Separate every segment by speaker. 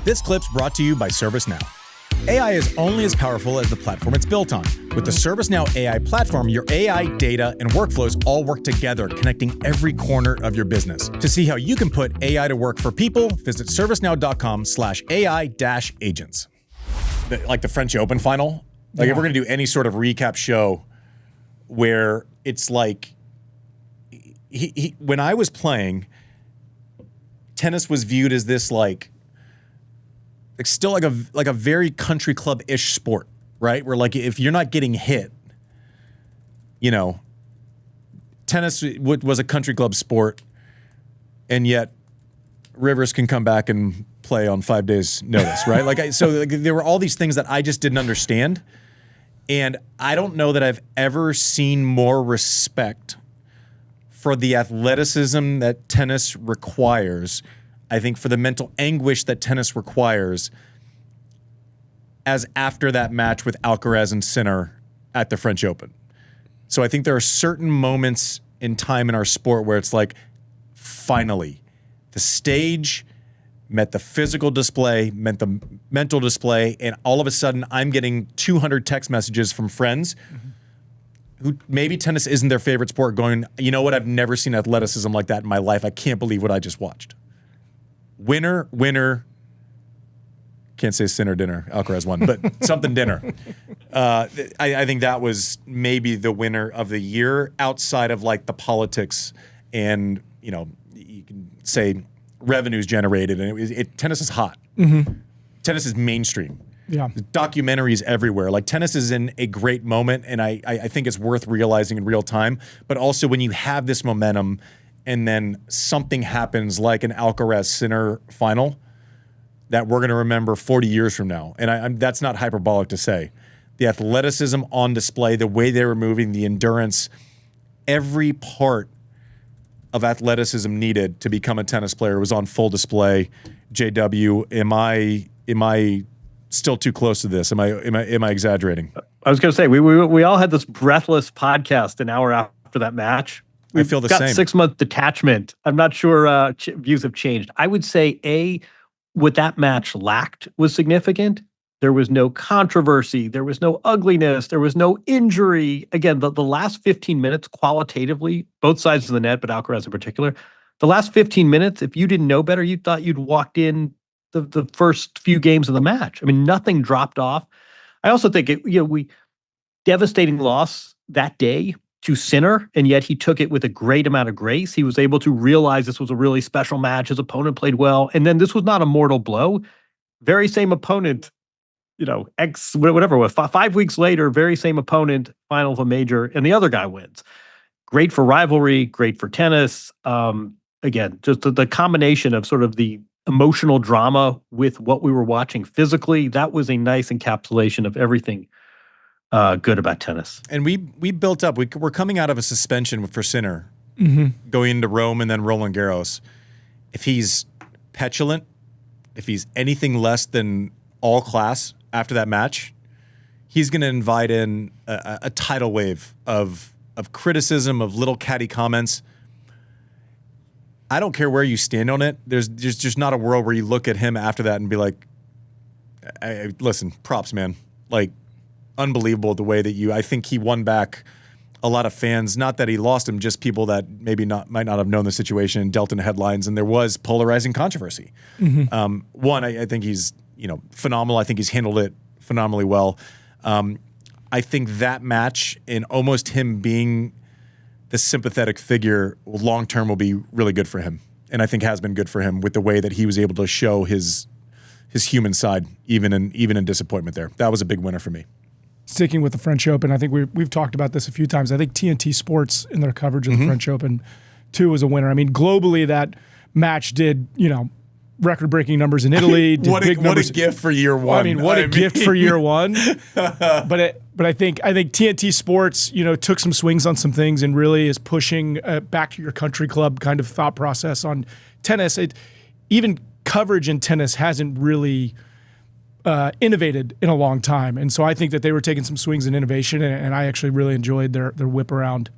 Speaker 1: This clip's brought to you by ServiceNow. AI is only as powerful as the platform it's built on. With the ServiceNow AI platform, your AI, data, and workflows all work together, connecting every corner of your business. To see how you can put AI to work for people, visit servicenow.com/AI-agents. Like the French Open final, if we're going to do any sort of recap show where it's like, when I was playing, tennis was viewed as this still like a very country club-ish sport, right? Where like if you're not getting hit, tennis was a country club sport, and yet Rivers can come back and play on 5 days' notice, right? So there were all these things that I just didn't understand, and I don't know that I've ever seen more respect for the athleticism that tennis requires. I think for the mental anguish that tennis requires, as after that match with Alcaraz and Sinner at the French Open. So I think there are certain moments in time in our sport where it's like, finally, the stage met the physical display, met the mental display, and all of a sudden I'm getting 200 text messages from friends who maybe tennis isn't their favorite sport going, you know what, I've never seen athleticism like that in my life. I can't believe what I just watched. Winner, winner. Can't say Sinner dinner. Alcaraz won, but something dinner. I think that was maybe the winner of the year outside of like the politics and, you can say revenues generated. And tennis is hot. Mm-hmm. Tennis is mainstream. Yeah. Documentaries everywhere. Like tennis is in a great moment, and I think it's worth realizing in real time. But also when you have this momentum, and then something happens like an Alcaraz-Sinner final that we're going to remember 40 years from now. And that's not hyperbolic to say. The athleticism on display, the way they were moving, the endurance, every part of athleticism needed to become a tennis player was on full display. JW, am I still too close to this? Am I exaggerating?
Speaker 2: I was going to say, we all had this breathless podcast an hour after that match.
Speaker 1: I feel the
Speaker 2: same. 6-month detachment. I'm not sure views have changed. I would say, what that match lacked was significant. There was no controversy. There was no ugliness. There was no injury. Again, the last 15 minutes qualitatively, both sides of the net, but Alcaraz in particular, the last 15 minutes, if you didn't know better, you thought you'd walked in the first few games of the match. I mean, nothing dropped off. I also think devastating loss that day to Sinner, and yet he took it with a great amount of grace. He was able to realize this was a really special match. His opponent played well. And then this was not a mortal blow. Very same opponent, whatever it was, 5 weeks later, very same opponent, final of a major, and the other guy wins. Great for rivalry, great for tennis. Again, just the combination of sort of the emotional drama with what we were watching physically, that was a nice encapsulation of everything good about tennis.
Speaker 1: And we built up. We're coming out of a suspension for Sinner, going into Rome and then Roland Garros. If he's petulant, if he's anything less than all class after that match, he's going to invite in a tidal wave of criticism, of little catty comments. I don't care where you stand on it. There's just not a world where you look at him after that and be like, listen, props, man. Like, unbelievable the way that I think he won back a lot of fans. Not that he lost them, just people that maybe might not have known the situation and dealt in headlines. And there was polarizing controversy. Mm-hmm. I think he's phenomenal. I think he's handled it phenomenally well. I think that match and almost him being the sympathetic figure long term will be really good for him, and I think has been good for him with the way that he was able to show his human side even in disappointment there. That was a big winner for me.
Speaker 3: Sticking with the French Open, I think we've talked about this a few times. I think TNT Sports in their coverage of the French Open too was a winner. I mean, globally that match did, record-breaking numbers in Italy.
Speaker 1: What a gift for year one.
Speaker 3: I mean, what a gift for year one. But I think TNT Sports, took some swings on some things and really is pushing back to your country club kind of thought process on tennis. Even coverage in tennis hasn't really innovated in a long time. And so I think that they were taking some swings in innovation, and I actually really enjoyed their whip around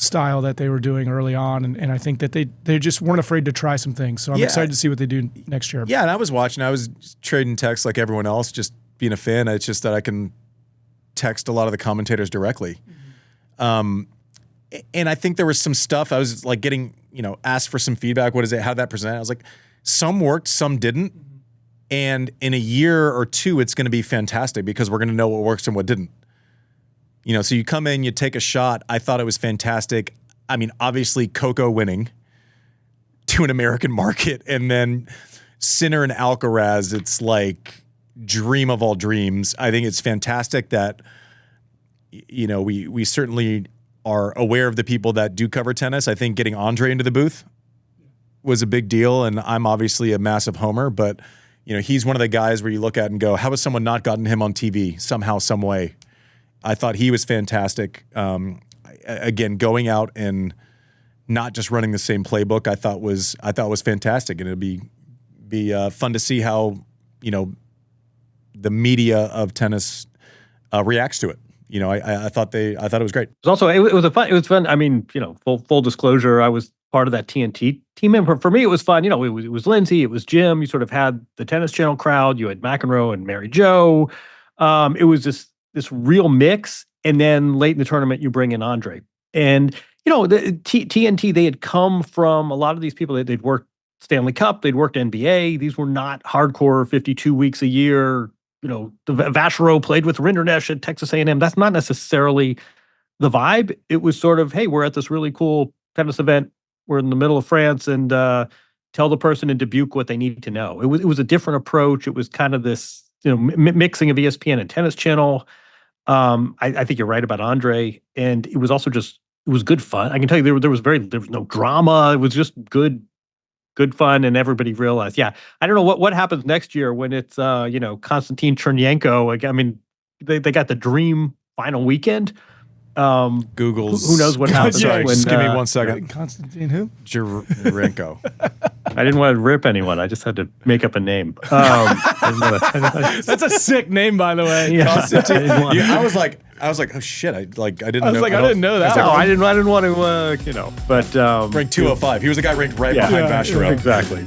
Speaker 3: style that they were doing early on, and I think that they just weren't afraid to try some things. So I'm excited to see what they do next year.
Speaker 1: Yeah, and I was watching. I was trading texts like everyone else, just being a fan. It's just that I can text a lot of the commentators directly. And I think there was some stuff I was like getting, asked for some feedback. What is it? How did that present? I was like, some worked, some didn't. And in a year or two, it's going to be fantastic because we're going to know what works and what didn't. So you come in, you take a shot. I thought it was fantastic. I mean, obviously Coco winning to an American market, and then Sinner and Alcaraz, it's like dream of all dreams. I think it's fantastic that, we certainly are aware of the people that do cover tennis. I think getting Andre into the booth was a big deal, and I'm obviously a massive homer, but he's one of the guys where you look at and go, how has someone not gotten him on TV somehow, some way? I thought he was fantastic. Again, going out and not just running the same playbook, I thought was fantastic, and it'd be fun to see how the media of tennis reacts to it. I thought it was great.
Speaker 2: It was also it was fun. I mean, full disclosure, I was part of that TNT team. And for me, it was fun. It was Lindsay, it was Jim. You sort of had the Tennis Channel crowd. You had McEnroe and Mary Jo. It was this real mix, and then late in the tournament, you bring in Andre. And, the TNT, they had come from a lot of these people. They'd worked Stanley Cup, they'd worked NBA. These were not hardcore 52 weeks a year. The Vachereau played with Rinderknecht at Texas A&M. That's not necessarily the vibe. It was sort of, hey, we're at this really cool tennis event. We're in the middle of France, and tell the person in Dubuque what they need to know. It was a different approach. It was kind of this, mixing of ESPN and Tennis Channel. I think you're right about Andre, and it was also it was good fun. I can tell you there was no drama. It was just good fun, and everybody realized. Yeah, I don't know what happens next year when it's Konstantin Chernyenko. I mean, they got the dream final weekend.
Speaker 1: Google's.
Speaker 2: Who knows what happens?
Speaker 1: Sorry,
Speaker 2: when,
Speaker 1: just give me 1 second.
Speaker 3: Konstantin who?
Speaker 1: Jarenko.
Speaker 2: I didn't want to rip anyone. I just had to make up a name.
Speaker 3: That's a sick name, by the way.
Speaker 2: Yeah.
Speaker 1: I was like, oh shit! I didn't know.
Speaker 3: I didn't know that.
Speaker 2: No, I didn't want to, but
Speaker 1: ranked 205. He was the guy ranked right behind Vachereau.
Speaker 2: Exactly.